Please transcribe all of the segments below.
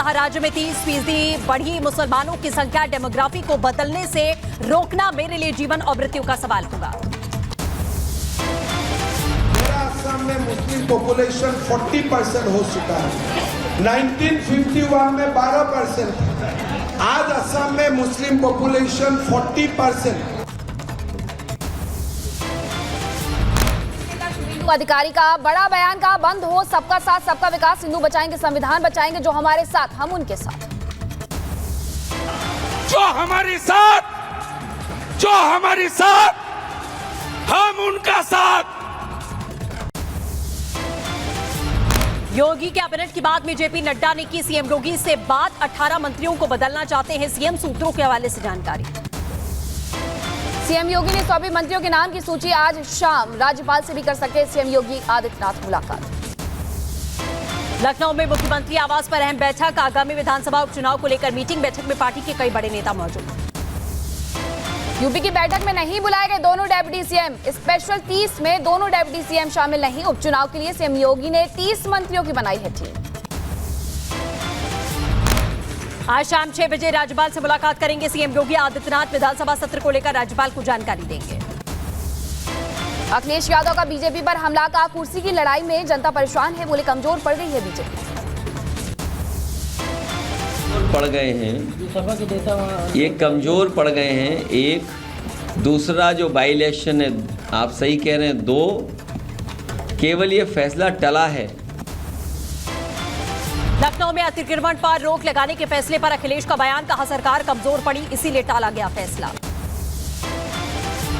कहा राज्य में 30% बढ़ी मुसलमानों की संख्या डेमोग्राफी को बदलने से रोकना मेरे लिए जीवन और मृत्यु का सवाल होगा। असम में मुस्लिम पॉपुलेशन 40% हो चुका है। 1951 में 12%, आज असम में मुस्लिम पॉपुलेशन 40%। अधिकारी का बड़ा बयान का बंद हो सबका साथ सबका विकास, हिंदू बचाएंगे संविधान बचाएंगे, जो हमारे साथ हम उनके साथ, जो हमारे साथ हम उनका साथ। योगी कैबिनेट की बात में जेपी नड्डा ने की सीएम योगी से बात, 18 मंत्रियों को बदलना चाहते हैं सीएम, सूत्रों के हवाले से जानकारी। सीएम योगी ने 100 मंत्रियों के नाम की सूची आज शाम राज्यपाल से भी कर सकते हैं सीएम योगी आदित्यनाथ मुलाकात। लखनऊ में मुख्यमंत्री आवास पर अहम बैठक, आगामी विधानसभा उपचुनाव को लेकर मीटिंग, बैठक में पार्टी के कई बड़े नेता मौजूद। यूपी की बैठक में नहीं बुलाए गए दोनों डेप्यूटी सीएम, स्पेशल 30 में दोनों डेप्यूटी सीएम शामिल नहीं, उपचुनाव के लिए सीएम योगी ने 30 मंत्रियों की बनाई है टीम। आज शाम 6 बजे राज्यपाल से मुलाकात करेंगे सीएम योगी आदित्यनाथ, विधानसभा सत्र को लेकर राज्यपाल को जानकारी देंगे। अखिलेश यादव का बीजेपी पर हमला, का कुर्सी की लड़ाई में जनता परेशान है, बोले कमजोर पड़ रही है बीजेपी। पड़ गए हैं, ये कमजोर पड़ गए हैं। एक दूसरा जो बाई इलेक्शन है, आप सही कह रहे हैं, 2 केवल ये फैसला टला है। लखनऊ में अतिक्रमण पर रोक लगाने के फैसले पर अखिलेश का बयान, कहा सरकार कमजोर पड़ी इसीलिए टाला गया फैसला।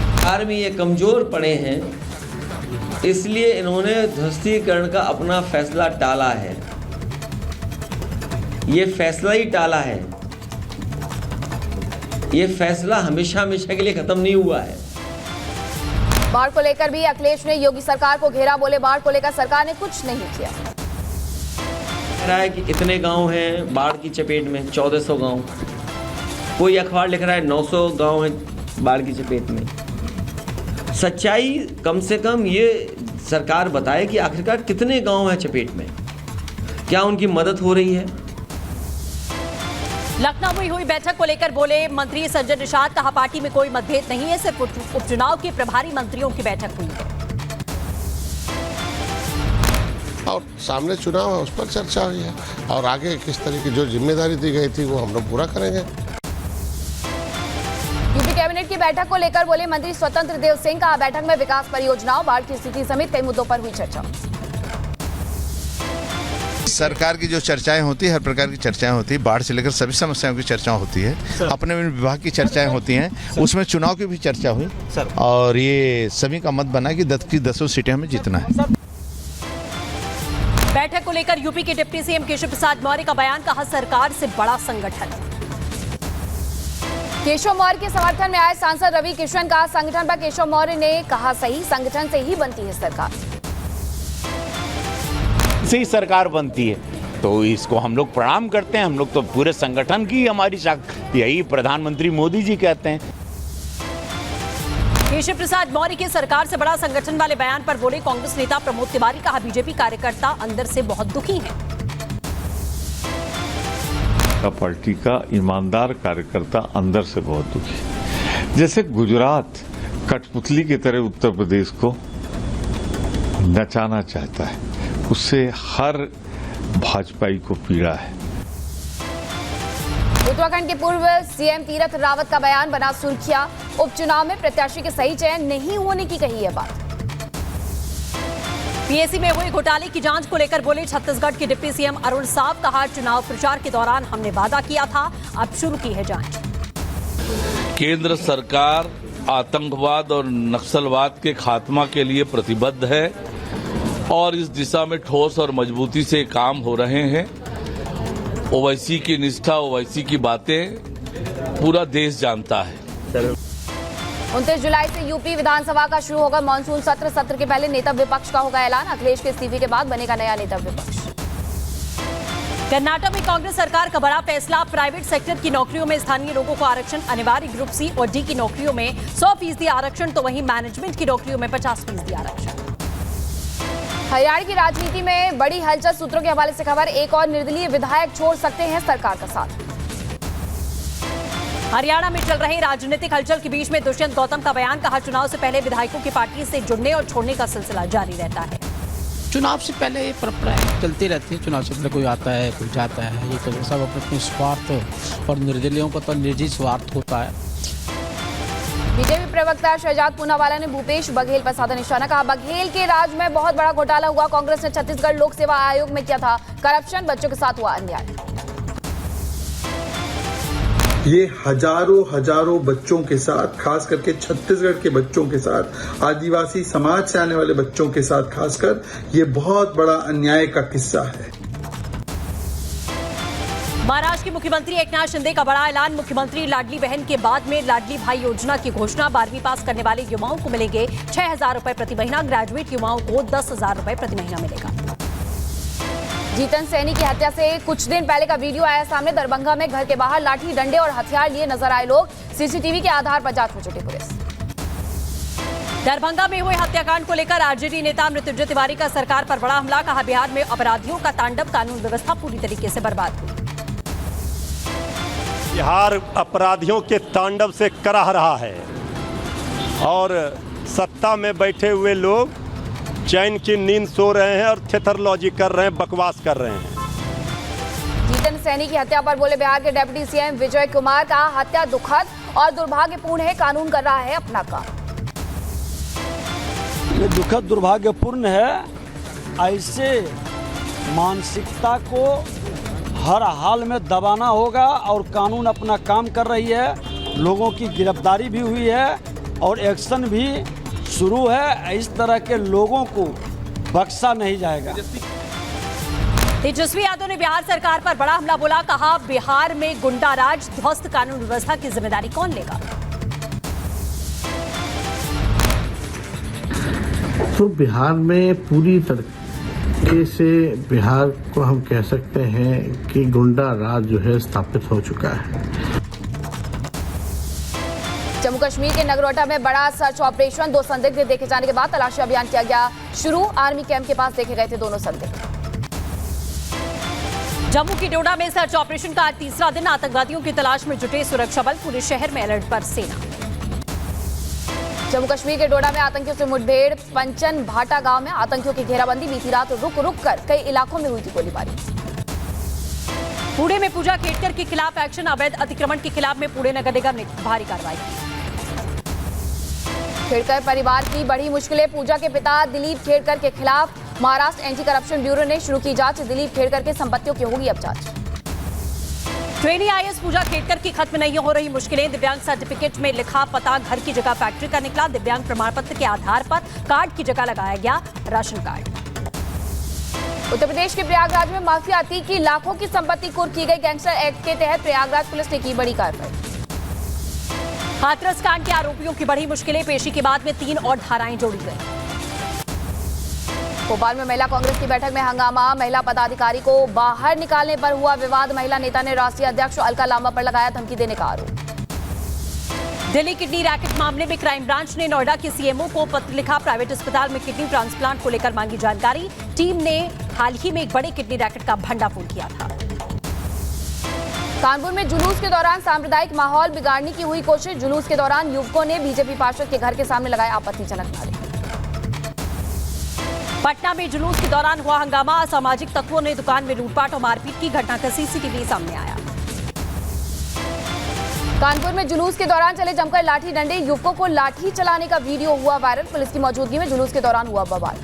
सरकार में ये कमजोर पड़े हैं इसलिए इन्होंने ध्वस्तीकरण का अपना फैसला टाला है। ये फैसला ही टाला है, ये फैसला हमेशा हमेशा के लिए खत्म नहीं हुआ है। बाढ़ को लेकर भी अखिलेश ने योगी सरकार को घेरा, बोले बाढ़ को लेकर सरकार ने कुछ नहीं किया। कह रहा है कि इतने गांव हैं बाढ़ की चपेट में, 1400 गांव। कोई अखबार लिख रहा है 900 गांव हैं बाढ़ की चपेट में। सच्चाई कम से कम ये सरकार बताए कि आखिरकार कितने गांव हैं चपेट में, क्या उनकी मदद हो रही है। लखनऊ में हुई बैठक को लेकर बोले मंत्री संजय निषाद, कहा पार्टी में कोई मतभेद नहीं है, सिर्फ उपचुनाव के प्रभारी मंत्रियों की बैठक हुई है और सामने चुनाव है उस पर चर्चा हुई है और आगे किस तरह की जो जिम्मेदारी दी गई थी वो हम लोग पूरा करेंगे। यूपी कैबिनेट की बैठक को लेकर बोले मंत्री स्वतंत्र देव सिंह, कहा बैठक में विकास परियोजनाओं, बाढ़ की स्थिति समेत कई मुद्दों पर हुई चर्चा। सरकार की जो चर्चाएं होती है, हर प्रकार की चर्चाएं होती है, बाढ़ से लेकर सभी समस्याओं की चर्चा होती है, अपने विभाग की चर्चाएं होती हैं, उसमें चुनाव की भी चर्चा हुई और ये सभी का मत बना कि 10 की 10 सीटें हमें जीतना है। बैठक को लेकर यूपी के डिप्टी सीएम केशव प्रसाद मौर्य का बयान, कहा सरकार से बड़ा संगठन। केशव मौर्य के समर्थन में आए सांसद रवि किशन का संगठन पर केशव मौर्य ने कहा सही संगठन से ही बनती है सरकार, से ही सरकार बनती है, तो इसको हम लोग प्रणाम करते हैं। हम लोग तो पूरे संगठन की हमारी यही प्रधानमंत्री मोदी जी कहते हैं। केशव प्रसाद मौर्य के सरकार से बड़ा संगठन वाले बयान पर बोले कांग्रेस नेता प्रमोद तिवारी, कहा बीजेपी कार्यकर्ता अंदर से बहुत दुखी हैं। पार्टी का ईमानदार कार्यकर्ता अंदर से बहुत दुखी, जैसे गुजरात कठपुतली की तरह उत्तर प्रदेश को नचाना चाहता है, उससे हर भाजपाई को पीड़ा है। उत्तराखंड के पूर्व सीएम तीरथ रावत का बयान बना सुर्खियां, उपचुनाव में प्रत्याशी के सही चयन नहीं होने की कही है बात। पीएससी में हुए घोटाले की जांच को लेकर बोले छत्तीसगढ़ के डिप्टी सीएम अरुण साव, कहा चुनाव प्रचार के दौरान हमने वादा किया था, अब शुरू की है जांच। केंद्र सरकार आतंकवाद और नक्सलवाद के खात्मा के लिए प्रतिबद्ध है और इस दिशा में ठोस और मजबूती से काम हो रहे हैं। ओवैसी की निष्ठा, ओवैसी की बातें पूरा देश जानता है। 29 जुलाई से यूपी विधानसभा का शुरू होगा मानसून सत्र, सत्र के पहले नेता विपक्ष का होगा ऐलान, अखिलेश के इस्तीफे के बाद बनेगा नया नेता विपक्ष। कर्नाटक में कांग्रेस सरकार का बड़ा फैसला, प्राइवेट सेक्टर की नौकरियों में स्थानीय लोगों को आरक्षण अनिवार्य, ग्रुप सी और डी की नौकरियों में 100% आरक्षण, तो वहीं मैनेजमेंट की नौकरियों में 50% आरक्षण। हरियाणा की राजनीति में बड़ी हलचल, सूत्रों के हवाले से खबर। एक और निर्दलीय विधायक छोड़ सकते हैं सरकार का साथ। हरियाणा में चल रही राजनीतिक हलचल के बीच में दुष्यंत गौतम का बयान, कहा चुनाव से पहले विधायकों की पार्टी से जुड़ने और छोड़ने का सिलसिला जारी रहता है। चुनाव से पहले ये परंपराएं चलती रहती है। चुनाव से पहले कोई आता है, कोई जाता है, ये तो सब अपने स्वार्थ, और निर्दलीयों का तो निजी स्वार्थ होता है। बीजेपी प्रवक्ता शहजाद पूनावाला ने भूपेश बघेल पर साधा निशाना, कहा बघेल के राज में बहुत बड़ा घोटाला हुआ। कांग्रेस ने छत्तीसगढ़ लोक सेवा आयोग में किया था करप्शन, बच्चों के साथ हुआ अन्याय। ये हजारों बच्चों के साथ, खास करके छत्तीसगढ़ के बच्चों के साथ, आदिवासी समाज से आने वाले बच्चों के साथ खासकर, ये बहुत बड़ा अन्याय का किस्सा है। महाराष्ट्र के मुख्यमंत्री एकनाथ शिंदे का बड़ा ऐलान, मुख्यमंत्री लाडली बहन के बाद में लाडली भाई योजना की घोषणा। 12वीं पास करने वाले युवाओं को मिलेंगे 6,000 रुपए प्रति महीना, ग्रेजुएट युवाओं को 10,000 रुपए प्रति महीना मिलेगा। जीतन सैनी की हत्या से कुछ दिन पहले का वीडियो आया सामने। दरभंगा में घर के बाहर लाठी, डंडे और हथियार लिए नजर आए लोग। सीसीटीवी के आधार पर जांच में जुटी पुलिस। दरभंगा में हुए हत्याकांड को लेकर आरजेडी नेता मृत्युंजय तिवारी का सरकार पर बड़ा हमला, कहा बिहार में अपराधियों का तांडव, कानून व्यवस्था पूरी तरीके से बर्बाद हुई। बिहार अपराधियों के तांडव से कराह रहा है और सत्ता में बैठे हुए लोग चैन की नींद सो रहे हैं और थेथरलॉजी कर रहे हैं, बकवास कर रहे हैं। जीतन सैनी की हत्या पर बोले बिहार के डिप्टी सीएम विजय कुमार, का हत्या दुखद और दुर्भाग्यपूर्ण है, कानून कर रहा है अपना काम। ये दुखद दुर्भाग्यपूर्ण है। ऐसे मानसिकता को हर हाल में दबाना होगा और कानून अपना काम कर रही है। लोगों की गिरफ्तारी भी हुई है और एक्शन भी शुरू है। इस तरह के लोगों को बख्शा नहीं जाएगा। तेजस्वी यादव ने बिहार सरकार पर बड़ा हमला बोला, कहा बिहार में गुंडाराज, ध्वस्त कानून व्यवस्था की जिम्मेदारी कौन लेगा। तो बिहार में पूरी तरीके से बिहार को हम कह सकते हैं कि गुंडा राज जो है स्थापित हो चुका है। जम्मू कश्मीर के नगरोटा में बड़ा सर्च ऑपरेशन, 2 संदिग्ध देखे जाने के बाद तलाशी अभियान किया गया शुरू। आर्मी कैंप के पास देखे गए थे दोनों संदिग्ध। जम्मू की डोडा में सर्च ऑपरेशन का आज तीसरा दिन, आतंकवादियों की तलाश में जुटे सुरक्षा बल, पूरे शहर में अलर्ट पर सेना। जम्मू कश्मीर के डोडा में आतंकियों से मुठभेड़, पंचन भाटा गांव में आतंकियों की घेराबंदी, बीती रात रुक रुक कर कई इलाकों में हुई थी गोलीबारी। पुणे में पूजा खेड़कर के खिलाफ एक्शन, अवैध अतिक्रमण के खिलाफ में पुणे नगर निगम ने भारी कार्रवाई की। खेड़कर परिवार की बड़ी मुश्किलें, पूजा के पिता दिलीप खेड़कर के खिलाफ महाराष्ट्र एंटी करप्शन ब्यूरो ने शुरू की जांच। दिलीप खेड़कर के संपत्तियों की होगी अब जांच। ट्रेनी आईएएस पूजा खेड़कर की खत्म नहीं हो रही मुश्किलें, दिव्यांग सर्टिफिकेट में लिखा पता घर की जगह फैक्ट्री का निकला। दिव्यांग प्रमाण पत्र के आधार पर कार्ड की जगह लगाया गया राशन कार्ड। उत्तर प्रदेश के प्रयागराज में माफिया अतीक की लाखों की संपत्ति कुर्क की गई। गैंगस्टर एक्ट के तहत प्रयागराज पुलिस ने की बड़ी कार्रवाई। हाथरस कांड के आरोपियों की बड़ी मुश्किलें, पेशी के बाद में 3 और धाराएं जोड़ी गई। भोपाल में महिला कांग्रेस की बैठक में हंगामा, महिला पदाधिकारी को बाहर निकालने पर हुआ विवाद। महिला नेता ने राष्ट्रीय अध्यक्ष अलका लांबा पर लगाया धमकी देने का आरोप। दिल्ली किडनी रैकेट मामले में क्राइम ब्रांच ने नोएडा के सीएमओ को पत्र लिखा। प्राइवेट अस्पताल में किडनी ट्रांसप्लांट को लेकर मांगी जानकारी। टीम ने हाल ही में एक बड़े किडनी रैकेट का भंडाफोड़ किया था। कानपुर में जुलूस के दौरान सांप्रदायिक माहौल बिगाड़ने की हुई कोशिश। जुलूस के दौरान युवकों ने बीजेपी पार्षद के घर के सामने लगाए आपत्तिजनक नारे। पटना में जुलूस के दौरान हुआ हंगामा, असामाजिक तत्वों ने दुकान में लूटपाट और मारपीट की घटना का सीसीटीवी सामने आया। कानपुर में जुलूस के दौरान चले जमकर लाठी डंडे, युवकों को लाठी चलाने का वीडियो हुआ वायरल। पुलिस की मौजूदगी में जुलूस के दौरान हुआ बवाल।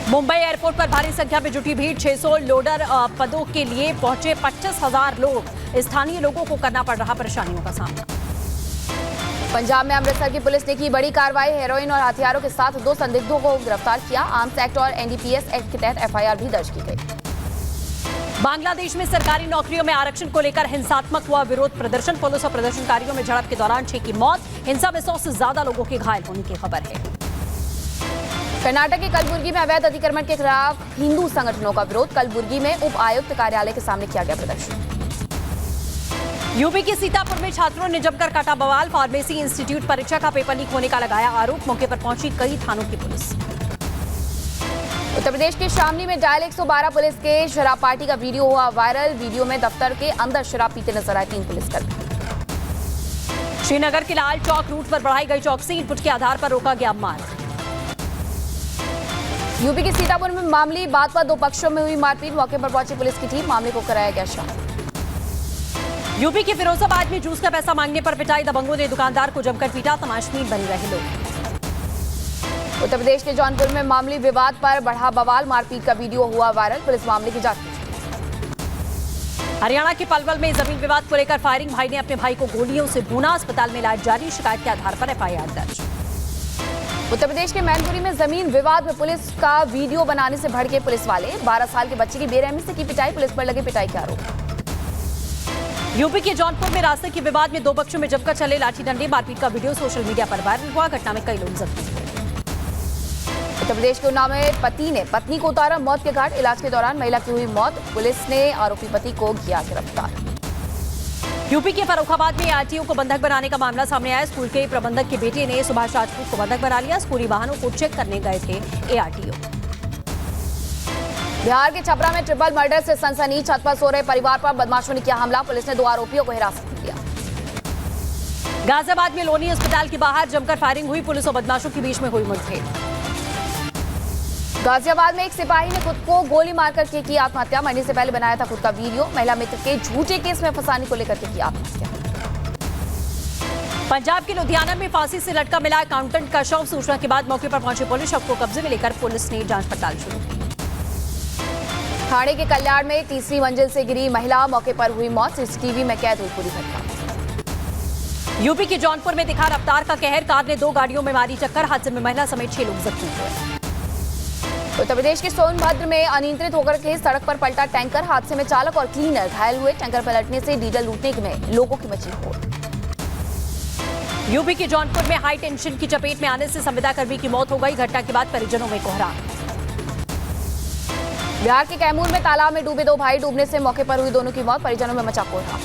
मुंबई एयरपोर्ट पर भारी संख्या में जुटी भीड़, 600 लोडर पदों के लिए पहुंचे 25,000 लोग। स्थानीय लोगों को करना पड़ रहा परेशानियों का सामना। पंजाब में अमृतसर की पुलिस ने की बड़ी कार्रवाई, हेरोइन और हथियारों के साथ 2 संदिग्धों को गिरफ्तार किया। आर्म्स एक्ट और एनडीपीएस एक्ट के तहत एफआईआर भी दर्ज की गई। बांग्लादेश में सरकारी नौकरियों में आरक्षण को लेकर हिंसात्मक हुआ विरोध प्रदर्शन। पुलिस और प्रदर्शनकारियों में झड़प के दौरान 6 की मौत, हिंसा में 100 से ज्यादा लोगों के घायल होने की खबर है। कर्नाटक के कलबुर्गी में अवैध अतिक्रमण के खिलाफ हिंदू संगठनों का विरोध। कलबुर्गी में उप आयुक्त कार्यालय के सामने किया गया प्रदर्शन। यूपी के सीतापुर में छात्रों ने जमकर काटा बवाल। फार्मेसी इंस्टीट्यूट परीक्षा का पेपर लीक होने का लगाया आरोप। मौके पर पहुंची कई थानों की पुलिस। उत्तर प्रदेश के शामली में डायल 112 पुलिस के शराब पार्टी का वीडियो हुआ वायरल। वीडियो में दफ्तर के अंदर शराब पीते नजर आए 3 पुलिसकर्मी। श्रीनगर के लाल चौक रूट पर बढ़ाई गई चौकसी, इनपुट के आधार पर रोका गया मार्ग। यूपी के सीतापुर में मामूली बात पर 2 पक्षों में हुई मारपीट। मौके पर पहुंची पुलिस की टीम, मामले को कराया गया शांत। यूपी के फिरोजाबाद में जूस का पैसा मांगने पर पिटाई, दबंगों ने दुकानदार को जमकर पीटा, तमाशबीन बने रहे लोग। उत्तर प्रदेश के जौनपुर में मामूली विवाद पर बढ़ा बवाल, मारपीट का वीडियो हुआ वायरल। पुलिस मामले की जांच। हरियाणा के पलवल में जमीन विवाद को लेकर फायरिंग, भाई ने अपने भाई को गोलियों से भूना, अस्पताल में इलाज जारी, शिकायत के आधार पर एफआईआर दर्ज। उत्तर प्रदेश के मैनपुरी में जमीन विवाद में पुलिस का वीडियो बनाने से भड़के पुलिस वाले। 12 साल के बच्चे की बेरहमी से की पिटाई, पुलिस पर लगे पिटाई के आरोप। यूपी के जौनपुर में रास्ते के विवाद में 2 पक्षों में जमकर चले लाठी डंडे, मारपीट का वीडियो सोशल मीडिया पर वायरल हुआ। घटना में कई लोग जख्मी हुए। उत्तर प्रदेश के उन्नाव में पति ने पत्नी को उतारा मौत के घाट, इलाज के दौरान महिला की हुई मौत। पुलिस ने आरोपी पति को किया गिरफ्तार। यूपी के फर्रुखाबाद में आरटीओ को बंधक बनाने का मामला सामने आया। स्कूल के प्रबंधक के बेटे ने सुभाष राजपूत को बंधक बना लिया। स्कूली वाहनों को चेक करने गए थे एआरटीओ। बिहार के छपरा में ट्रिपल मर्डर से सनसनी, छत पर सो रहे परिवार पर बदमाशों ने किया हमला। पुलिस ने 2 आरोपियों को हिरासत में लिया। गाजियाबाद में लोनी अस्पताल के बाहर जमकर फायरिंग हुई, पुलिस और बदमाशों के बीच में हुई मुठभेड़। गाजियाबाद में एक सिपाही ने खुद को गोली मारकर की आत्महत्या। मरने से पहले बनाया था खुद का वीडियो। महिला मित्र के झूठे केस में फंसाने को लेकर की आत्महत्या। पंजाब के लुधियाना में फांसी से लटका मिला अकाउंटेंट का शव। सूचना के बाद मौके पर पहुंची पुलिस, शव को कब्जे में लेकर पुलिस ने जांच पड़ताल शुरू की। ठाणे के कल्याण में 3री मंजिल से गिरी महिला, मौके पर हुई मौत। सीसीटीवी में कैद हुई पूरी घटना। यूपी के जौनपुर में दिखा रफ्तार का कहर, कार ने 2 गाड़ियों में मारी टक्कर, हादसे में महिला समेत 6 लोग जख्मी हुए। उत्तर प्रदेश के सोनभद्र में अनियंत्रित होकर के सड़क पर पलटा टैंकर, हादसे में चालक और क्लीनर घायल हुए। टैंकर पलटने से डीजल लूटने में लोगों की मची होड़। यूपी के जौनपुर में हाई टेंशन की चपेट में आने से संविदा कर्मी की मौत हो गई। घटना के बाद परिजनों में कोहराम। बिहार के कैमूर में तालाब में डूबे 2 भाई, डूबने से मौके पर हुई दोनों की मौत। परिजनों में मचा कोहराम।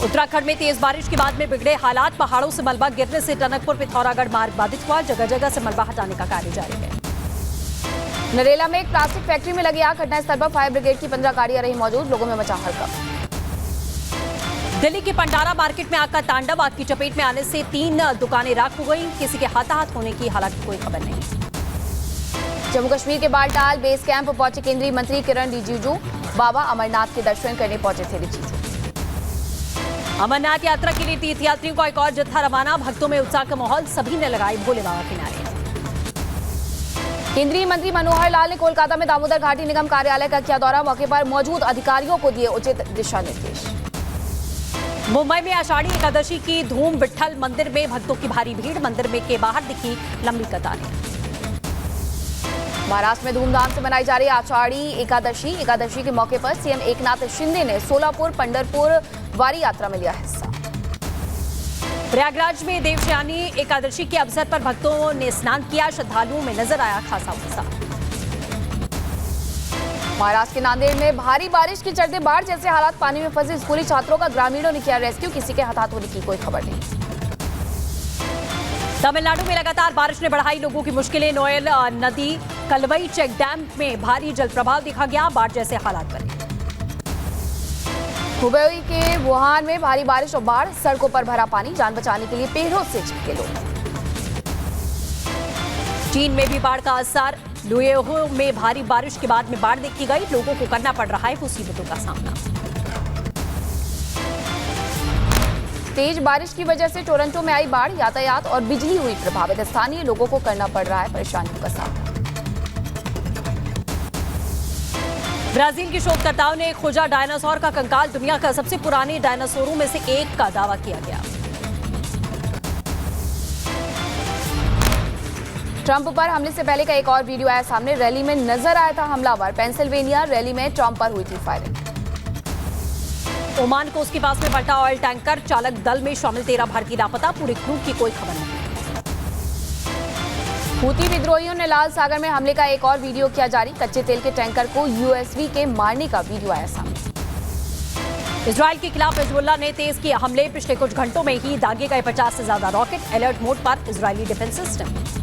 उत्तराखंड में तेज बारिश के बाद में बिगड़े हालात, पहाड़ों से मलबा गिरने से टनकपुर पिथौरागढ़ मार्ग बाधित हुआ। जगह जगह से मलबा हटाने का कार्य जारी है। नरेला में एक प्लास्टिक फैक्ट्री में लगी आग, घटनास्थल पर फायर ब्रिगेड की 15 गाड़ियां रही मौजूद। लोगों में मचा हड़कंप। दिल्ली के पंडारा मार्केट में आग का तांडव, आग की चपेट में आने से 3 दुकानें राख हो गई। किसी के हाथाहाथ होने की हालांकि कोई खबर नहीं। जम्मू कश्मीर के बालटाल बेस कैंप पहुंचे केंद्रीय मंत्री किरण रिजिजू। बाबा अमरनाथ के दर्शन करने पहुंचे थे रिजिजू। अमरनाथ यात्रा के लिए तीर्थयात्रियों का एक और जत्था रवाना, भक्तों में उत्साह का माहौल, सभी ने लगाए भोले बाबा के नारे। केंद्रीय मंत्री मनोहर लाल ने कोलकाता में दामोदर घाटी निगम कार्यालय का किया दौरा। मौके पर मौजूद अधिकारियों को दिए उचित दिशा निर्देश। मुंबई में आषाढ़ी एकादशी की धूम, विट्ठल मंदिर में भक्तों की भारी भीड़, मंदिर में के बाहर दिखी लंबी कतारें। महाराष्ट्र में धूमधाम से मनाई जा रही आषाढ़ी एकादशी। एकादशी के मौके पर सीएम एकनाथ शिंदे ने सोलापुर पंढरपुर वारी यात्रा में लिया हिस्सा। प्रयागराज में देवयानी एकादशी के अवसर पर भक्तों ने स्नान किया, श्रद्धालुओं में नजर आया खासा उत्साह। महाराष्ट्र के नांदेड़ में भारी बारिश के चलते बाढ़ जैसे हालात, पानी में फंसे स्कूली छात्रों का ग्रामीणों ने किया रेस्क्यू। किसी के हताहत होने की कोई खबर नहीं। तमिलनाडु में लगातार बारिश ने बढ़ाई लोगों की मुश्किलें। नोयल नदी कलवई चेक डैम में भारी जल प्रभाव दिखा गया, बाढ़ जैसे हालात बने। हुबेई के वुहान में भारी बारिश और बाढ़, सड़कों पर भरा पानी, जान बचाने के लिए पेड़ों से चिपके लोग। चीन में भी बाढ़ का असर, लुएहो में भारी बारिश के बाद में बाढ़ देखी गई, लोगों को करना पड़ रहा है मुसीबतों का सामना। तेज बारिश की वजह से टोरंटो में आई बाढ़, यातायात और बिजली हुई प्रभावित, स्थानीय लोगों को करना पड़ रहा है परेशानियों का सामना। ब्राजील के शोधकर्ताओं ने खोजा डायनासोर का कंकाल, दुनिया का सबसे पुराने डायनासोरों में से एक का दावा किया गया। ट्रंप पर हमले से पहले का एक और वीडियो आया सामने, रैली में नजर आया था हमलावर। पेंसिल्वेनिया रैली में ट्रंप पर हुई थी फायरिंग। ओमान कोस्ट के पास में पलटा ऑयल टैंकर, चालक दल में शामिल 13 भारतीय लापता, पूरे क्रू की कोई खबर नहीं। हूती विद्रोहियों ने लाल सागर में हमले का एक और वीडियो किया जारी, कच्चे तेल के टैंकर को यूएसवी के मारने का वीडियो आया सामने। इजराइल के खिलाफ हिजबुल्लाह ने तेज किए हमले, पिछले कुछ घंटों में ही दागे गए 50 से ज्यादा रॉकेट, अलर्ट मोड पर इजरायली डिफेंस सिस्टम।